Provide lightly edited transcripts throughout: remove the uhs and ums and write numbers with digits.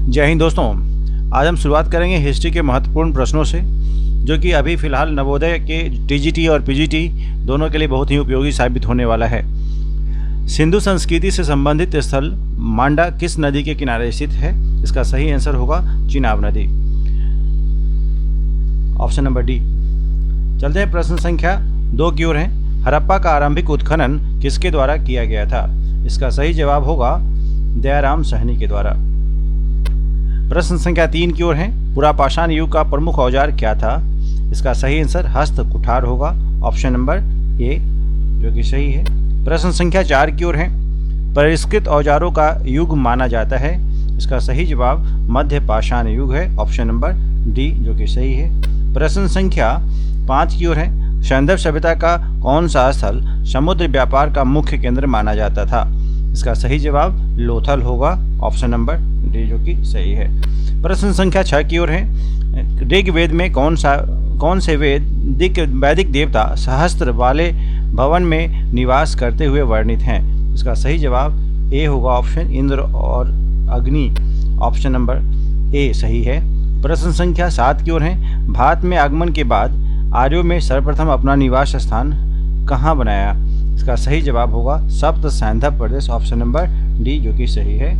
जय हिंद दोस्तों। आज हम शुरुआत करेंगे हिस्ट्री के महत्वपूर्ण प्रश्नों से, जो कि अभी फ़िलहाल नवोदय के टीजीटी और पीजीटी दोनों के लिए बहुत ही उपयोगी साबित होने वाला है। सिंधु संस्कृति से संबंधित स्थल मांडा किस नदी के किनारे स्थित है? इसका सही आंसर होगा चिनाब नदी, ऑप्शन नंबर डी। चलते हैं प्रश्न संख्या 2 की ओर है। हड़प्पा का आरंभिक उत्खनन किसके द्वारा किया गया था? इसका सही जवाब होगा दयाराम साहनी के द्वारा। प्रश्न संख्या 3 की ओर है। पुरापाषाण युग का प्रमुख औजार क्या था? इसका सही आंसर हस्त कुठार होगा, ऑप्शन नंबर ए, जो कि सही है। प्रश्न संख्या 4 की ओर है। परिष्कृत औजारों का युग माना जाता है। इसका सही जवाब मध्य पाषाण युग है, ऑप्शन नंबर डी, जो कि सही है। प्रश्न संख्या 5 की ओर है। सैंधव सभ्यता का कौन सा स्थल समुद्र व्यापार का मुख्य केंद्र माना जाता था? इसका सही जवाब लोथल होगा, ऑप्शन नंबर डी, जो कि सही है। प्रश्न संख्या 6 की ओर है। ऋग्वेद में कौन से वैदिक देवता सहस्त्र वाले भवन में निवास करते हुए वर्णित हैं? इसका सही जवाब ए होगा, ऑप्शन इंद्र और अग्नि, ऑप्शन नंबर ए सही है। प्रश्न संख्या 7 की ओर है। भारत में आगमन के बाद आर्यों में सर्वप्रथम अपना निवास स्थान कहाँ बनाया? इसका सही जवाब होगा सप्त सैंधव प्रदेश, ऑप्शन नंबर डी, जो कि सही है।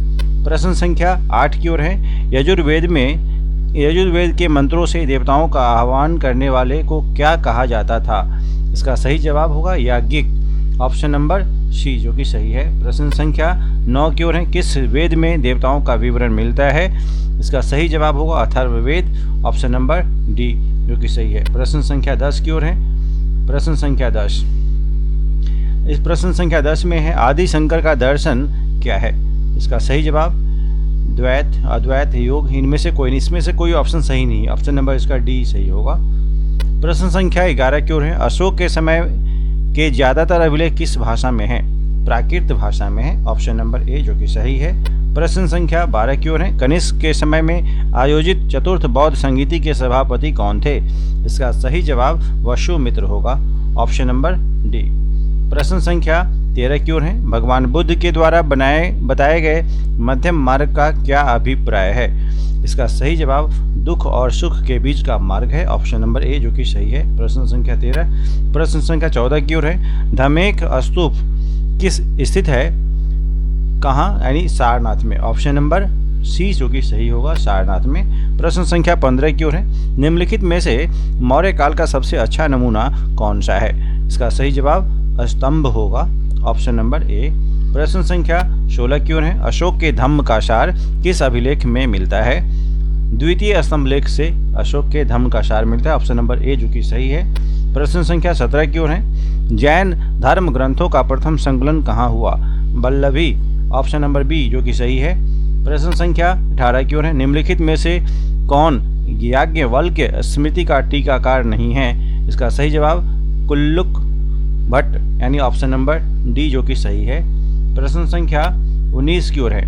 प्रश्न संख्या 8 की ओर है। यजुर्वेद के मंत्रों से देवताओं का आह्वान करने वाले को क्या कहा जाता था? इसका सही जवाब होगा याज्ञिक, ऑप्शन नंबर सी, जो कि सही है। प्रश्न संख्या 9 की ओर है। किस वेद में देवताओं का विवरण मिलता है? इसका सही जवाब होगा अथर्ववेद, ऑप्शन नंबर डी, जो कि सही है। प्रश्न संख्या 10 की ओर है। प्रश्न संख्या 10, इस प्रश्न संख्या 10 में है आदि शंकर का दर्शन क्या है? इसका सही जवाब द्वैत, अद्वैत, योग, इसमें से कोई ऑप्शन सही नहीं है, ऑप्शन नंबर इसका डी सही होगा। प्रश्न संख्या 11 की ओर है। अशोक के समय के ज़्यादातर अभिलेख किस भाषा में है? प्राकृत भाषा में है, ऑप्शन नंबर ए, जो कि सही है। प्रश्न संख्या 12 की ओर है। कनिष्क के समय में आयोजित चतुर्थ बौद्ध संगीति के सभापति कौन थे? इसका सही जवाब वसुमित्र होगा, ऑप्शन नंबर डी। प्रश्न संख्या 13 की ओर है। भगवान बुद्ध के द्वारा बताए गए मध्यम मार्ग का क्या अभिप्राय है? इसका सही जवाब दुख और सुख के बीच का मार्ग है, ऑप्शन नंबर ए, जो कि सही है। प्रश्न संख्या 13। प्रश्न संख्या 14 की ओर है। धमेख स्तूप किस स्थित है, कहाँ, यानी सारनाथ में, ऑप्शन नंबर सी, जो कि सही होगा, सारनाथ में। प्रश्न संख्या 15 की ओर है। निम्नलिखित में से मौर्य काल का सबसे अच्छा नमूना कौन सा है? इसका सही जवाब स्तंभ होगा, ऑप्शन नंबर ए। प्रश्न संख्या 16 की ओर है। अशोक के धम्म का सार किस अभिलेख में मिलता है? द्वितीय स्तंभ लेख से अशोक के धम्म का सार मिलता है, ऑप्शन नंबर ए, जो कि सही है। प्रश्न संख्या 17 की ओर है। जैन धर्म ग्रंथों का प्रथम संकलन कहाँ हुआ? वल्लभी, ऑप्शन नंबर बी, जो कि सही है। प्रश्न संख्या 18 की ओर है। निम्नलिखित में से कौन याज्ञवल्क्य स्मृति का टीकाकार नहीं है? इसका सही जवाब कुल्लुक भट्ट, यानी ऑप्शन नंबर डी, जो कि सही है। प्रश्न संख्या 19 की ओर है।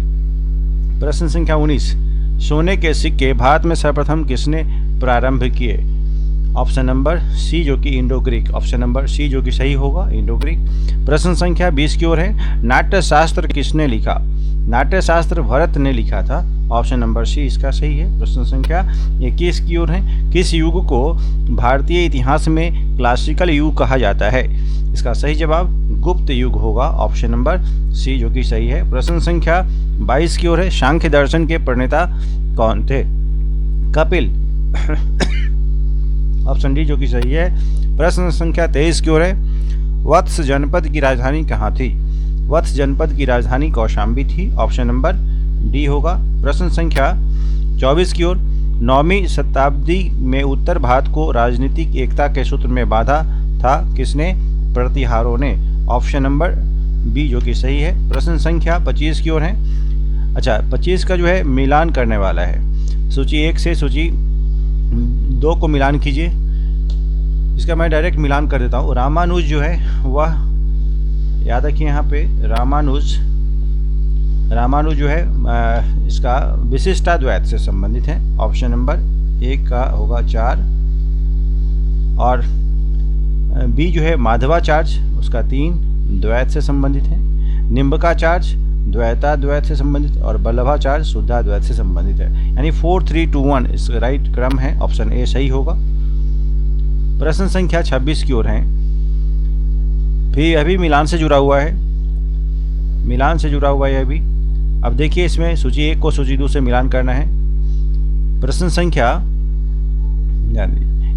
प्रश्न संख्या 19, सोने के सिक्के भारत में सर्वप्रथम किसने प्रारंभ किए? ऑप्शन नंबर सी, जो कि Indo Greek, option number C, जो कि सही होगा, इंडो ग्रीक। प्रश्न संख्या 20 की ओर है। नाट्य शास्त्र किसने लिखा? नाट्य शास्त्र भरत ने लिखा था, ऑप्शन नंबर सी, इसका सही है। प्रश्न संख्या 21 की ओर है। किस युग को भारतीय इतिहास में क्लासिकल युग कहा जाता है? इसका सही जवाब गुप्त युग होगा, ऑप्शन नंबर सी, जो कि सही है। प्रश्न संख्या 22 की ओर है। सांख्य दर्शन के प्रणेता कौन थे? कपिल, ऑप्शन डी, जो कि सही है। प्रश्न संख्या 23 की ओर है। वत्स जनपद की राजधानी कहाँ थी? वत्स जनपद की राजधानी कौशाम्बी थी, ऑप्शन नंबर डी होगा। प्रश्न संख्या 24 की ओर। 9वीं शताब्दी में उत्तर भारत को राजनीतिक एकता के सूत्र में बांधा था किसने? प्रतिहारों ने, ऑप्शन नंबर बी, जो कि सही है। प्रश्न संख्या 25 की ओर है। अच्छा, 25 का जो है मिलान करने वाला है। सूची 1 से सूची 2 को मिलान कीजिए। इसका मैं डायरेक्ट मिलान कर देता हूँ। रामानुज जो है वह, याद रखिए यहाँ पे रामानुज जो है इसका विशिष्टाद्वैत से संबंधित है, ऑप्शन नंबर ए का होगा 4। और बी जो है माधवाचार्य, उसका 3 द्वैत से संबंधित है। निम्बकाचार्य द्वैताद्वैत से संबंधित और वल्लभाचार्य शुद्धाद्वैत से संबंधित है। यानी 4 3 2 1 इस राइट क्रम है, ऑप्शन ए सही होगा। प्रश्न संख्या 26 की ओर है। फिर अभी मिलान से जुड़ा हुआ है, मिलान से जुड़ा हुआ है अभी। अब देखिए इसमें सूची 1 को सूची 2 से मिलान करना है। प्रश्न संख्या,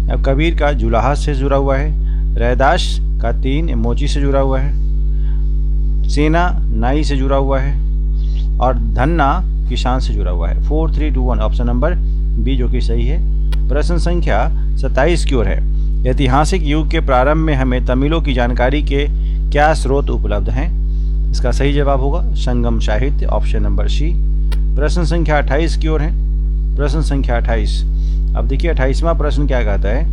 अब कबीर का जुलाहा से जुड़ा हुआ है, रैदास का 3 इमोजी से जुड़ा हुआ है, सेना नाई से जुड़ा हुआ है और धन्ना किसान से जुड़ा हुआ है। 4 3 2 1 ऑप्शन नंबर बी जो कि सही है। प्रश्न संख्या 27 की ओर है। ऐतिहासिक युग के प्रारंभ में हमें तमिलों की जानकारी के क्या स्रोत उपलब्ध हैं? इसका सही जवाब होगा संगम साहित्य, ऑप्शन नंबर सी। प्रश्न संख्या 28 की ओर है। प्रश्न संख्या 28। अब देखिए 28वां प्रश्न क्या कहता है,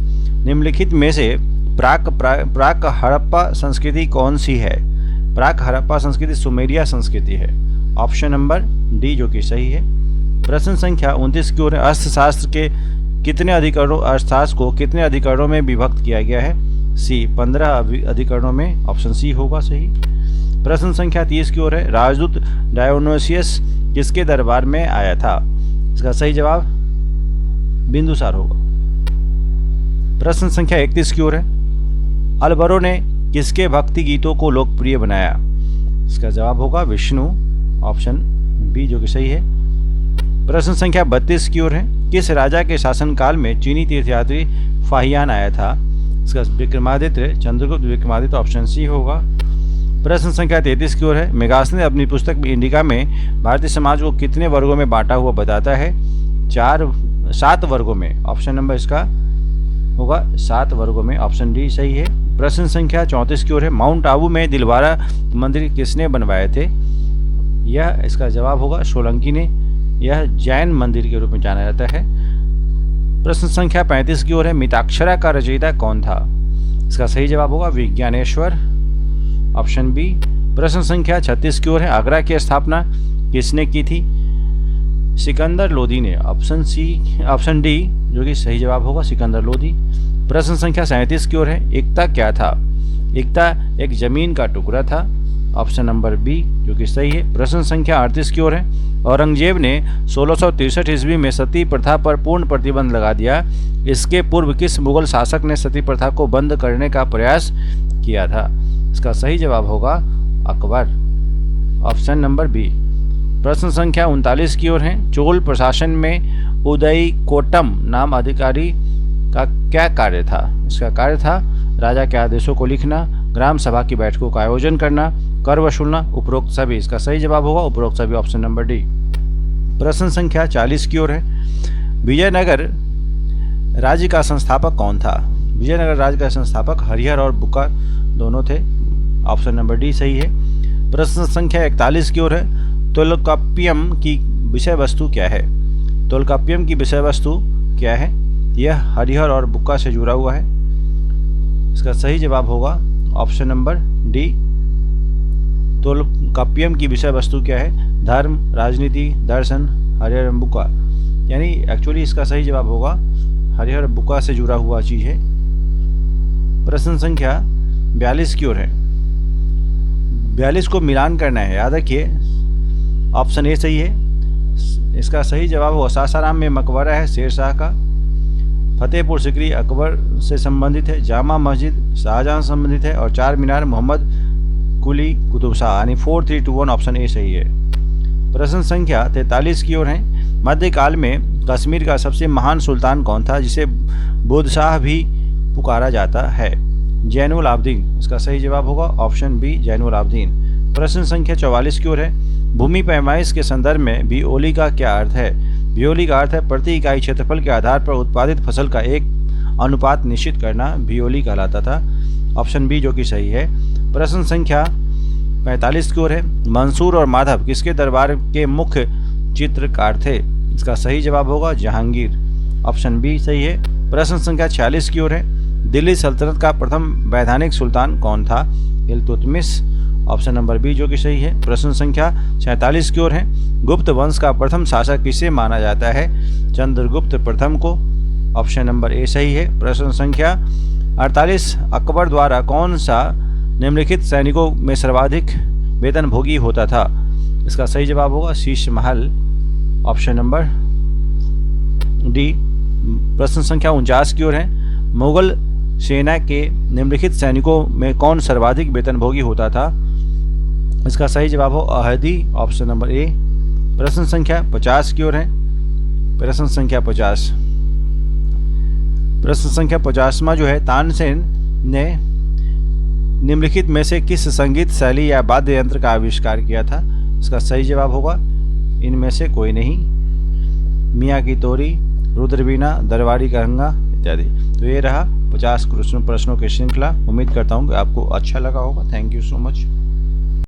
निम्नलिखित में से प्राक हड़प्पा संस्कृति कौन सी है? प्राक हड़प्पा संस्कृति सुमेरिया संस्कृति है, ऑप्शन नंबर डी जो कि सही है। प्रश्न संख्या 29 की ओर है। अर्थशास्त्र के कितने अधिकरणों, अर्थशास्त्र को कितने अधिकरणों में विभक्त किया गया है? सी 15 अधिकरणों में, ऑप्शन सी होगा सही। प्रश्न संख्या 30 की ओर है। राजदूत डायोनोसियस किसके दरबार में आया था? इसका सही जवाब बिंदुसार होगा। प्रश्न संख्या 31 की ओर है। अलबरो ने किसके भक्ति गीतों को लोकप्रिय बनाया? इसका जवाब होगा विष्णु, ऑप्शन बी जो कि सही है। प्रश्न संख्या 32 की ओर है। किस राजा के शासनकाल में चीनी तीर्थयात्री फाहियान आया था? इसका विक्रमादित्य, चंद्रगुप्त विक्रमादित्य, ऑप्शन सी होगा। प्रश्न संख्या 33 की ओर है। मेगास ने अपनी पुस्तक इंडिका में भारतीय समाज को कितने वर्गों में बांटा हुआ बताता है? 7 वर्गों में, ऑप्शन नंबर इसका होगा 7 वर्गों में, ऑप्शन डी सही है। प्रश्न संख्या 34 की ओर है। माउंट आबू में दिलवारा मंदिर किसने बनवाए थे? यह इसका जवाब होगा सोलंकी ने। यह जैन मंदिर के रूप में जाना जाता है। प्रश्न संख्या 35 की ओर है। मिताक्षरा का रचयिता कौन था? इसका सही जवाब होगा विज्ञानेश्वर, ऑप्शन बी। प्रश्न संख्या 36 की ओर है। आगरा की स्थापना किसने की थी? सिकंदर लोदी ने, ऑप्शन सी, ऑप्शन डी जो कि सही जवाब होगा सिकंदर लोदी। प्रश्न संख्या 37 की ओर है। एकता क्या था? एकता एक जमीन का टुकड़ा था, ऑप्शन नंबर बी जो कि सही है। प्रश्न संख्या 38 की ओर है। औरंगजेब ने 1663 ईस्वी में सती प्रथा पर पूर्ण प्रतिबंध लगा दिया। इसके पूर्व किस मुगल शासक ने सती प्रथा को बंद करने का प्रयास किया था? इसका सही जवाब होगा अकबर, ऑप्शन नंबर बी। प्रश्न संख्या 39 की ओर है। चोल प्रशासन में उदयकोटम नाम अधिकारी का क्या कार्य था? इसका कार्य था राजा के आदेशों को लिखना, ग्राम सभा की बैठकों का आयोजन करना, कर वसूलना, उपरोक्त सभी। इसका सही जवाब होगा उपरोक्त सभी, ऑप्शन नंबर डी। प्रश्न संख्या 40 की ओर है। विजयनगर राज्य का संस्थापक कौन था? विजयनगर राज्य का संस्थापक हरिहर और बुक्का दोनों थे, ऑप्शन नंबर डी सही है। प्रश्न संख्या 41 की ओर है। तोल्काप्पियम की विषय वस्तु क्या है? तोल्काप्पियम की विषय वस्तु क्या है? यह हरिहर और बुक्का से जुड़ा हुआ है। इसका सही जवाब होगा ऑप्शन नंबर डी। तोल्काप्पियम की विषय वस्तु क्या है? धर्म, राजनीति, दर्शन, हरिहर और बुक्का। यानी एक्चुअली इसका सही जवाब होगा हरिहर बुक्का से जुड़ा हुआ चीज़ है। प्रश्न संख्या 42 की ओर है। 42 को मिलान करना है, याद रखिए, ऑप्शन ए सही है। इसका सही जवाब होगा सासाराम में मकबरा है शेरशाह का, फतेहपुर सिकरी अकबर से संबंधित है, जामा मस्जिद शाहजहां से संबंधित है और चार मीनार मोहम्मद कुली कुतुब शाह। यानी 4 3 2 1 ऑप्शन ए सही है। प्रश्न संख्या 43 की ओर है। मध्यकाल में कश्मीर का सबसे महान सुल्तान कौन था जिसे बुधशाह भी पुकारा जाता है? जैनुल आबदीन। इसका सही जवाब होगा ऑप्शन बी जैनुल आबदीन। प्रश्न संख्या 44 की ओर है। भूमि पैमाइश के संदर्भ में भिओली का क्या अर्थ है? भिओली का अर्थ है प्रति इकाई क्षेत्रफल के आधार पर उत्पादित फसल का एक अनुपात निश्चित करना, भिओली कहलाता था, ऑप्शन बी जो कि सही है। प्रश्न संख्या 45 की ओर है। मंसूर और माधव किसके दरबार के मुख्य चित्रकार थे? इसका सही जवाब होगा जहांगीर, ऑप्शन बी सही है। प्रश्न संख्या 46 की ओर है। दिल्ली सल्तनत का प्रथम वैधानिक सुल्तान कौन था? इल्तुतमिश, ऑप्शन नंबर बी जो कि सही है। प्रश्न संख्या 47 की ओर है। गुप्त वंश का प्रथम शासक किसे माना जाता है? चंद्रगुप्त प्रथम को, ऑप्शन नंबर ए सही है। प्रश्न संख्या 48। अकबर द्वारा कौन सा निम्नलिखित सैनिकों में सर्वाधिक वेतनभोगी होता था? इसका सही जवाब होगा Sheesh Mahal, option number D. प्रश्न संख्या 49 की ओर है। मुगल सेना के निम्नलिखित सैनिकों में कौन सर्वाधिक वेतनभोगी होता था? इसका सही जवाब हो अहदी, ऑप्शन नंबर ए। प्रश्न संख्या 50 की ओर है। प्रश्न संख्या 50, प्रश्न संख्या 50वां जो है, तानसेन ने निम्नलिखित में से किस संगीत शैली या वाद्य यंत्र का आविष्कार किया था? इसका सही जवाब होगा इनमें से कोई नहीं। मियाँ की तोरी, रुद्रवीणा, दरबारी कहंगा इत्यादि। तो ये रहा 50 प्रश्नों की श्रृंखला। उम्मीद करता हूँ कि आपको अच्छा लगा होगा। Thank you so much.